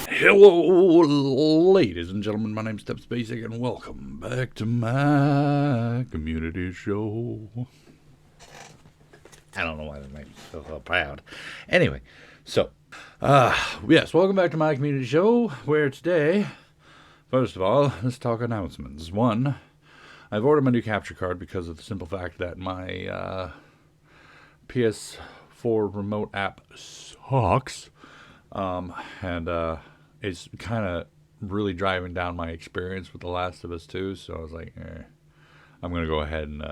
Hello, ladies and gentlemen. My name's StepsBasic, and welcome back to my community show. I don't know why that makes me feel so proud. Anyway, yes, welcome back to my community show, where today, first of all, let's talk announcements. One, I've ordered my new capture card because of the simple fact that my PS4 remote app sucks. And it's kind of really driving down my experience with The Last of Us 2, so I was like, I'm going to go ahead and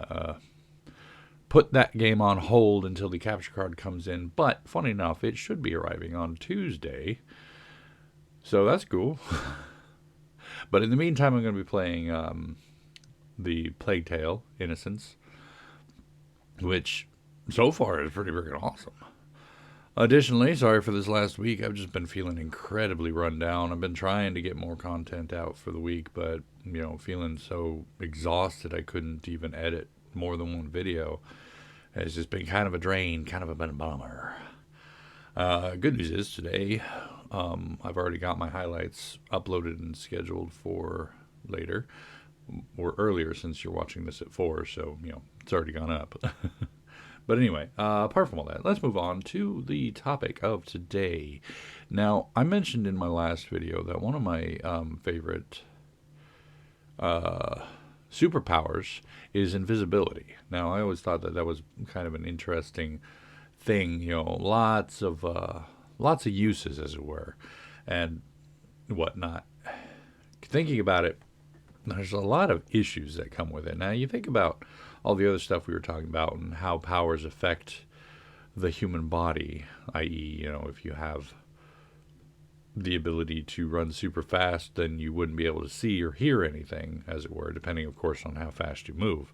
put that game on hold until the capture card comes in. But, funny enough, it should be arriving on Tuesday, so that's cool. But in the meantime, I'm going to be playing the Plague Tale: Innocence, which so far is pretty freaking awesome. Additionally, sorry for this last week, I've just been feeling incredibly run down. I've been trying to get more content out for the week, but, feeling so exhausted I couldn't even edit more than one video. It's just been kind of a drain, kind of a bummer. Good news is today, I've already got my highlights uploaded and scheduled for later, or earlier since you're watching this at 4, so, it's already gone up. But anyway, apart from all that, let's move on to the topic of today. Now, I mentioned in my last video that one of my favorite superpowers is invisibility. Now, I always thought that was kind of an interesting thing, lots of uses, as it were, and whatnot. Thinking about it, there's a lot of issues that come with it. Now, you think about all the other stuff we were talking about and how powers affect the human body, i.e., if you have the ability to run super fast, then you wouldn't be able to see or hear anything, as it were, depending, of course, on how fast you move.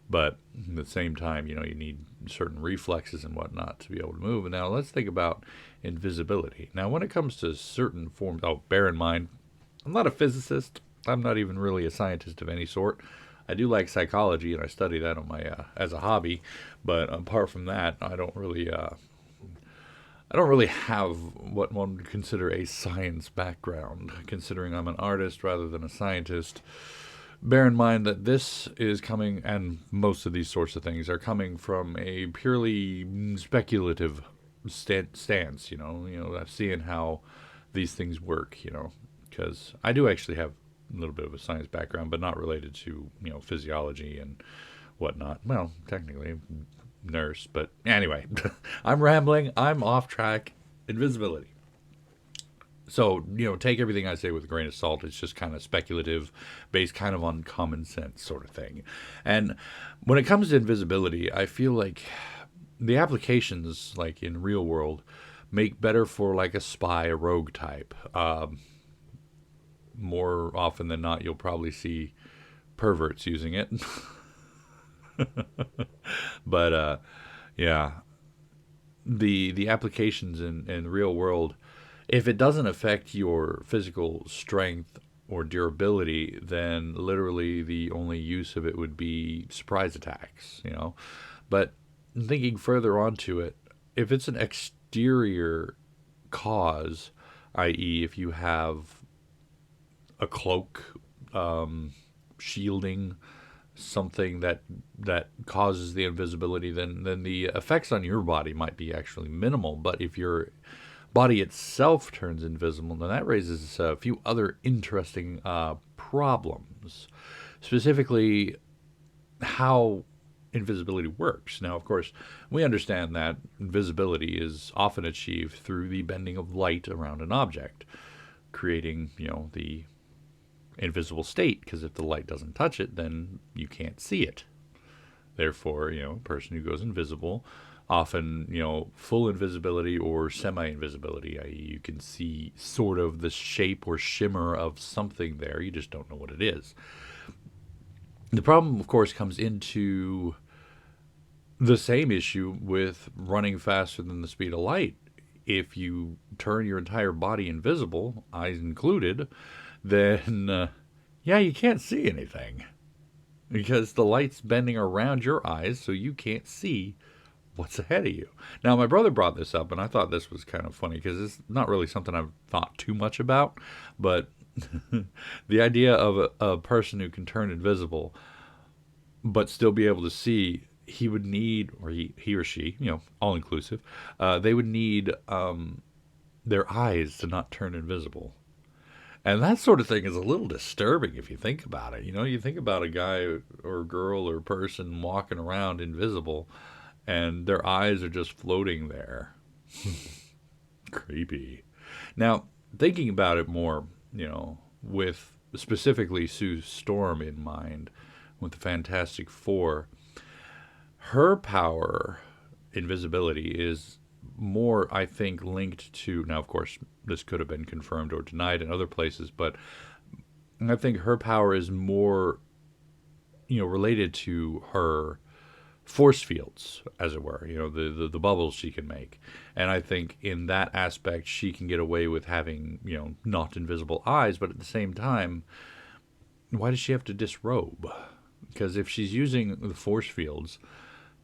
But at the same time, you need certain reflexes and whatnot to be able to move. And now let's think about invisibility. Now, when it comes to certain forms, bear in mind, I'm not a physicist. I'm not even really a scientist of any sort. I do like psychology, and I study that on my as a hobby. But apart from that, I don't really have what one would consider a science background. Considering I'm an artist rather than a scientist, bear in mind that this is coming, and most of these sorts of things are coming from a purely speculative stance. Seeing how these things work. Because I do actually have a little bit of a science background, but not related to, physiology and whatnot. Well, technically, nurse, but anyway, I'm rambling. I'm off track. Invisibility. So, take everything I say with a grain of salt. It's just kind of speculative, based kind of on common sense sort of thing. And when it comes to invisibility, I feel like the applications, like in real world, make better for like a spy, a rogue type. More often than not, you'll probably see perverts using it. But, yeah, the applications in the real world, if it doesn't affect your physical strength or durability, then literally the only use of it would be surprise attacks, But thinking further onto it, if it's an exterior cause, i.e. if you have a cloak, shielding, something that causes the invisibility, then the effects on your body might be actually minimal. But if your body itself turns invisible, then that raises a few other interesting problems. Specifically, how invisibility works. Now, of course, we understand that invisibility is often achieved through the bending of light around an object, creating, the invisible state, because if the light doesn't touch it, then you can't see it. Therefore, a person who goes invisible, often, full invisibility or semi-invisibility, i.e. you can see sort of the shape or shimmer of something there, you just don't know what it is. The problem, of course, comes into the same issue with running faster than the speed of light. If you turn your entire body invisible, eyes included, then, you can't see anything. Because the light's bending around your eyes, so you can't see what's ahead of you. Now, my brother brought this up, and I thought this was kind of funny because it's not really something I've thought too much about, but the idea of a person who can turn invisible but still be able to see, he would need, or he or she, all inclusive, they would need their eyes to not turn invisible. And that sort of thing is a little disturbing if you think about it. You think about a guy or girl or person walking around invisible and their eyes are just floating there. Creepy. Now, thinking about it more, with specifically Sue Storm in mind, with the Fantastic Four, her power, invisibility, is more, I think, linked to, now, of course, this could have been confirmed or denied in other places, but I think her power is more, related to her force fields, as it were, the bubbles she can make. And I think in that aspect, she can get away with having, not invisible eyes, but at the same time, why does she have to disrobe? Because if she's using the force fields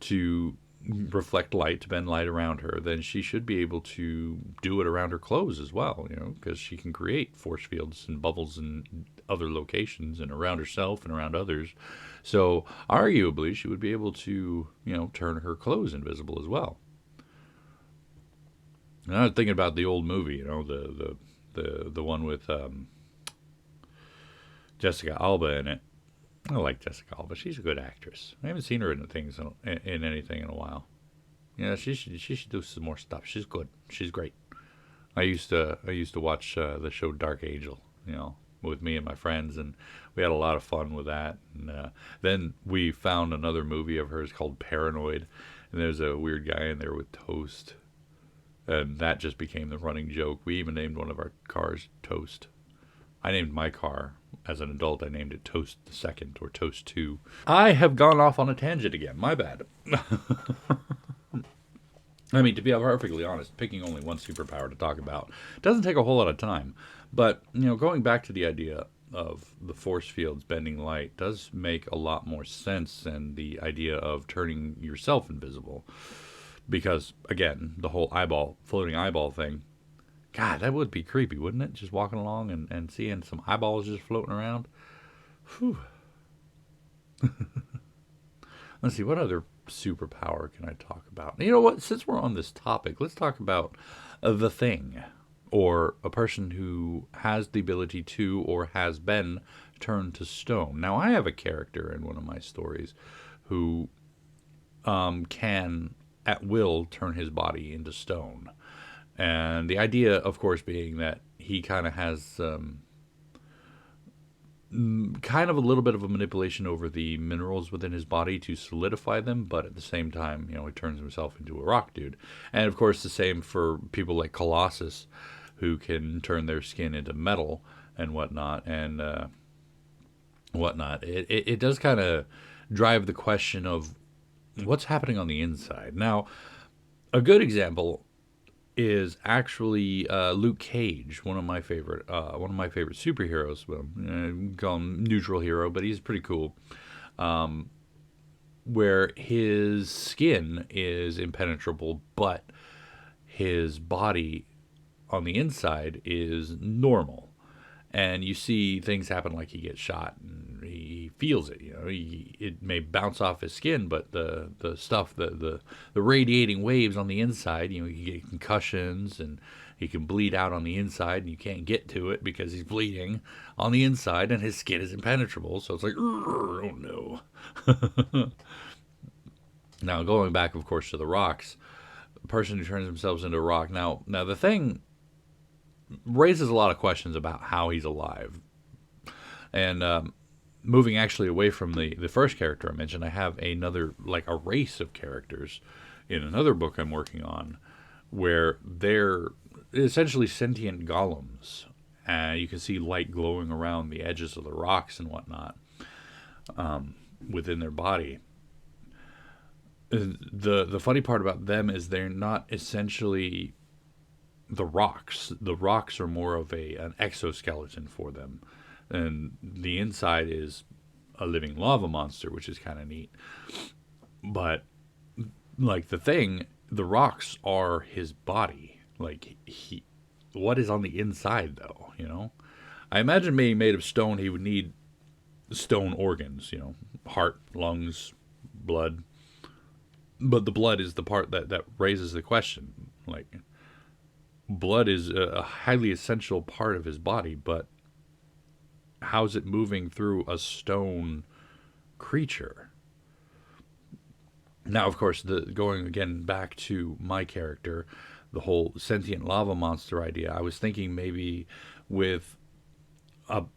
to reflect light, to bend light around her, then she should be able to do it around her clothes as well, because she can create force fields and bubbles in other locations and around herself and around others. So arguably, she would be able to, turn her clothes invisible as well. And I was thinking about the old movie, the one with Jessica Alba in it. I like Jessica Alba. She's a good actress. I haven't seen her in anything in a while. She should do some more stuff. She's good. She's great. I used to watch the show Dark Angel, with me and my friends, and we had a lot of fun with that. And then we found another movie of hers called Paranoid, and there's a weird guy in there with Toast, and that just became the running joke. We even named one of our cars Toast. I named my car, as an adult, I named it Toast the Second, or Toast 2. I have gone off on a tangent again. My bad. I mean, to be perfectly honest, picking only one superpower to talk about doesn't take a whole lot of time. But, going back to the idea of the force fields bending light does make a lot more sense than the idea of turning yourself invisible. Because, again, the whole floating eyeball thing, God, that would be creepy, wouldn't it? Just walking along and seeing some eyeballs just floating around. Whew. Let's see, what other superpower can I talk about? You know what? Since we're on this topic, let's talk about the Thing, or a person who has the ability to or has been turned to stone. Now, I have a character in one of my stories who can, at will, turn his body into stone. And the idea, of course, being that he kind of has kind of a little bit of a manipulation over the minerals within his body to solidify them, but at the same time, he turns himself into a rock dude. And, of course, the same for people like Colossus, who can turn their skin into metal and whatnot. And It does kind of drive the question of what's happening on the inside. Now, a good example is actually Luke Cage, one of my favorite superheroes. Well, call him neutral hero, but he's pretty cool. Where his skin is impenetrable, but his body on the inside is normal. And you see things happen, like he gets shot and he feels it. It may bounce off his skin, but the stuff, the radiating waves on the inside, he can get concussions and he can bleed out on the inside, and you can't get to it because he's bleeding on the inside and his skin is impenetrable. So it's like, oh no. Now, going back, of course, to the rocks, the person who turns themselves into a rock. Now the Thing raises a lot of questions about how he's alive. And moving actually away from the first character I mentioned, I have another, like a race of characters in another book I'm working on, where they're essentially sentient golems. You can see light glowing around the edges of the rocks and whatnot within their body. The funny part about them is they're not essentially the rocks. The rocks are more of an exoskeleton for them, and the inside is a living lava monster, which is kind of neat. But like the rocks are his body. Like what is on the inside though? I imagine being made of stone, he would need stone organs. Heart, lungs, blood. But the blood is the part that raises the question. Like, blood is a highly essential part of his body, but how's it moving through a stone creature? Now, of course, going again back to my character, the whole sentient lava monster idea, I was thinking maybe with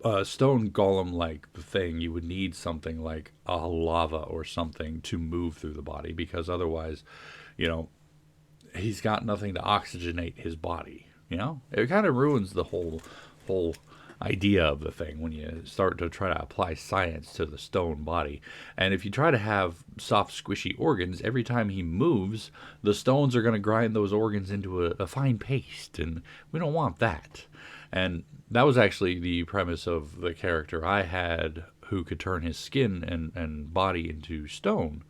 a stone golem like thing, you would need something like a lava or something to move through the body, because otherwise, you know, he's got nothing to oxygenate his body. It kind of ruins the whole idea of the thing when you start to try to apply science to the stone body. And if you try to have soft, squishy organs, every time he moves, the stones are going to grind those organs into a fine paste, and we don't want that. And that was actually the premise of the character I had who could turn his skin and body into stone,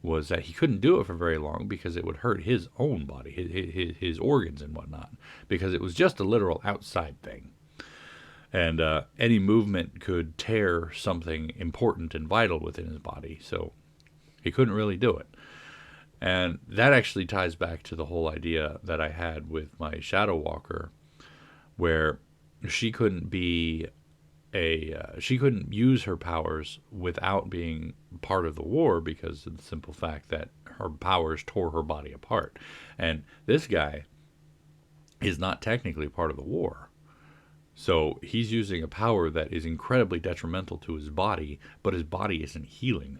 was that he couldn't do it for very long because it would hurt his own body, his organs and whatnot, because it was just a literal outside thing. And any movement could tear something important and vital within his body, so he couldn't really do it. And that actually ties back to the whole idea that I had with my Shadow Walker, where she couldn't be she couldn't use her powers without being part of the war, because of the simple fact that her powers tore her body apart. And this guy is not technically part of the war. So he's using a power that is incredibly detrimental to his body, but his body isn't healing.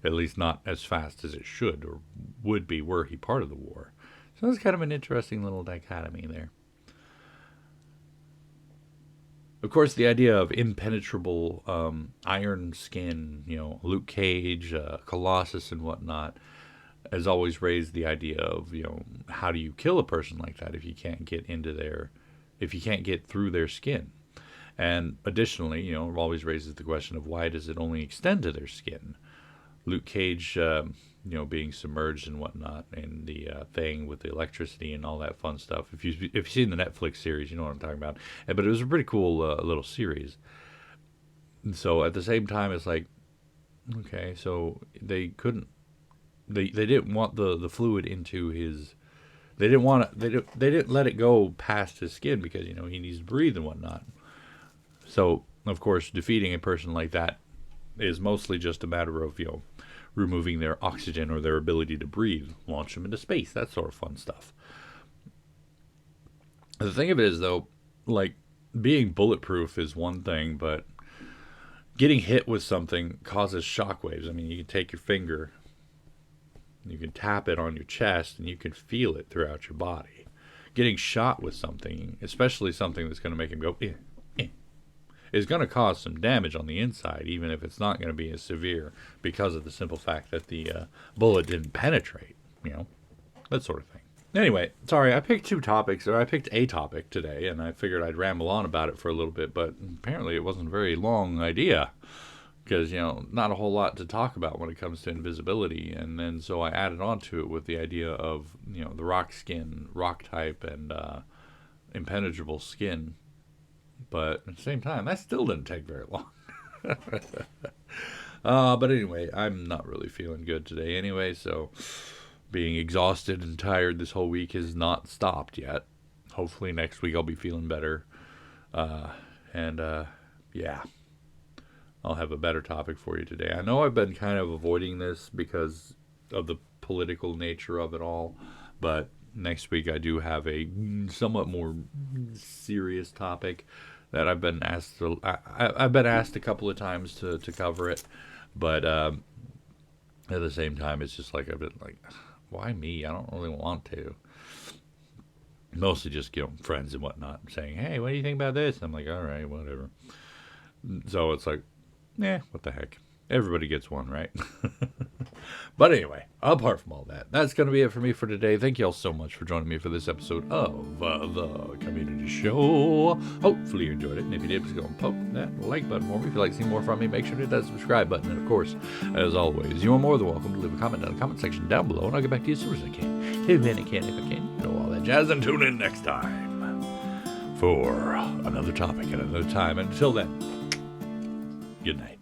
At least not as fast as it should or would be were he part of the war. So it's kind of an interesting little dichotomy there. Of course, the idea of impenetrable iron skin, Luke Cage, Colossus, and whatnot, has always raised the idea of, how do you kill a person like that if you can't if you can't get through their skin? And additionally, it always raises the question of why does it only extend to their skin? Luke Cage, being submerged and whatnot, and the thing with the electricity and all that fun stuff. If you've seen the Netflix series, you know what I'm talking about. But it was a pretty cool little series. And so at the same time, it's like, okay, so they couldn't, they didn't want the fluid into his. They didn't want it. They didn't let it go past his skin because he needs to breathe and whatnot. So of course, defeating a person like that is mostly just a matter of removing their oxygen or their ability to breathe, launch them into space, that sort of fun stuff. The thing of it is, though, like, being bulletproof is one thing, but getting hit with something causes shockwaves. I mean, you can take your finger, you can tap it on your chest, and you can feel it throughout your body. Getting shot with something, especially something that's going to make him go, is going to cause some damage on the inside, even if it's not going to be as severe because of the simple fact that the bullet didn't penetrate, that sort of thing. Anyway, sorry, I picked a topic today, and I figured I'd ramble on about it for a little bit, but apparently it wasn't a very long idea because, not a whole lot to talk about when it comes to invisibility, and then so I added on to it with the idea of, the rock skin, rock type, and impenetrable skin. But at the same time, that still didn't take very long. But anyway, I'm not really feeling good today anyway, so being exhausted and tired this whole week has not stopped yet. Hopefully next week I'll be feeling better. Yeah, I'll have a better topic for you today. I know I've been kind of avoiding this because of the political nature of it all, but next week I do have a somewhat more serious topic that I've been asked I've been asked a couple of times to cover it, but at the same time it's just like I've been like, why me? I don't really want to. Mostly just friends and whatnot saying, hey, what do you think about this? I'm like, all right, whatever. So it's like, what the heck. Everybody gets one, right? But anyway, apart from all that, that's going to be it for me for today. Thank you all so much for joining me for this episode of the Community Show. Hopefully you enjoyed it. And if you did, please go and poke that like button for me. If you'd like to see more from me, make sure to hit that subscribe button. And of course, as always, you are more than welcome to leave a comment in the comment section down below, and I'll get back to you as soon as I can. If I can, if I can. You know, all that jazz. And tune in next time for another topic at another time. Until then, good night.